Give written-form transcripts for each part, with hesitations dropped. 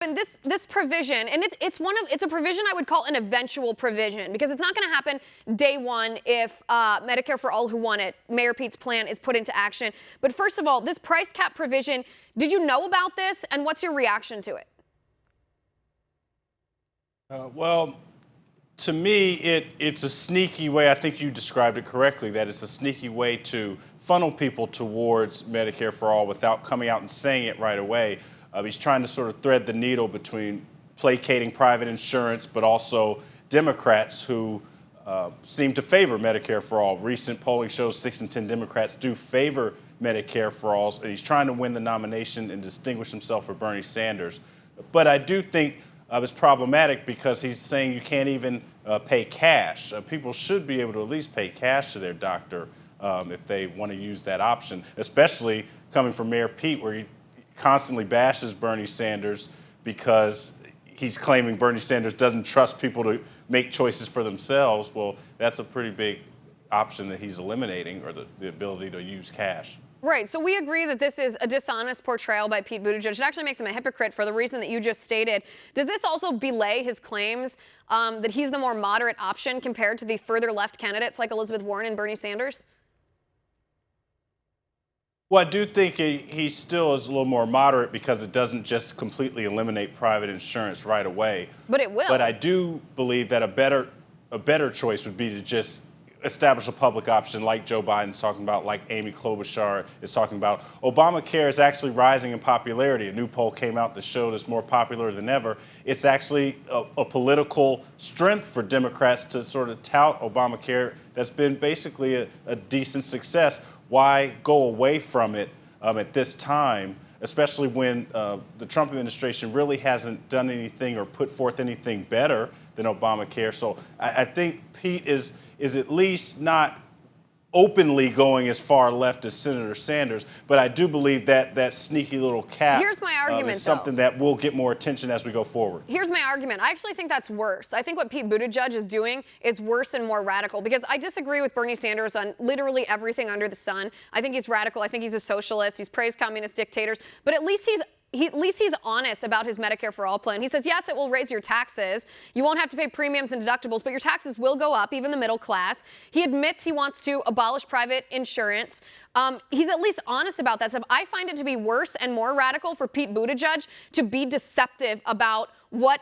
And this provision, and it's a provision I would call an eventual provision, because it's not going to happen day one if Medicare for All who want it, Mayor Pete's plan, is put into action. But first of all, this price cap provision, did you know about this, and what's your reaction to it? Well, to me, it's a sneaky way. I think you described it correctly, that it's a sneaky way to funnel people towards Medicare for All without coming out and saying it right away. He's trying to sort of thread the needle between placating private insurance, but also Democrats who seem to favor Medicare for All. Recent polling shows 6 in 10 Democrats do favor Medicare for All, and he's trying to win the nomination and distinguish himself for Bernie Sanders. But I do think it's problematic because he's saying you can't even pay cash. People should be able to at least pay cash to their doctor if they want to use that option, especially coming from Mayor Pete, where he constantly bashes Bernie Sanders because he's claiming Bernie Sanders doesn't trust people to make choices for themselves. Well, that's a pretty big option that he's eliminating, or the ability to use cash. Right, so we agree that this is a dishonest portrayal by Pete Buttigieg. It actually makes him a hypocrite for the reason that you just stated. Does this also belay his claims that he's the more moderate option compared to the further left candidates like Elizabeth Warren and Bernie Sanders? Well, I do think he still is a little more moderate because it doesn't just completely eliminate private insurance right away. But it will. But I do believe that a better choice would be to just establish a public option like Joe Biden's talking about, like Amy Klobuchar is talking about. Obamacare is actually rising in popularity. A new poll came out that showed it's more popular than ever. It's actually a political strength for Democrats to sort of tout Obamacare that's been basically a decent success. Why go away from it at this time, especially when the Trump administration really hasn't done anything or put forth anything better than Obamacare? So I think Pete is at least not openly going as far left as Senator Sanders, but I do believe that that sneaky little cap Here's my argument, is something that will get more attention as we go forward. Here's my argument. I actually think that's worse. I think what Pete Buttigieg is doing is worse and more radical, because I disagree with Bernie Sanders on literally everything under the sun. I think he's radical. I think he's a socialist. He's praised communist dictators, but at least he's honest about his Medicare for All plan. He says, yes, it will raise your taxes. You won't have to pay premiums and deductibles, but your taxes will go up, even the middle class. He admits he wants to abolish private insurance. He's at least honest about that stuff. I find it to be worse and more radical for Pete Buttigieg to be deceptive about what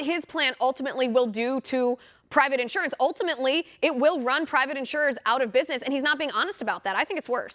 his plan ultimately will do to private insurance. Ultimately, it will run private insurers out of business, and he's not being honest about that. I think it's worse.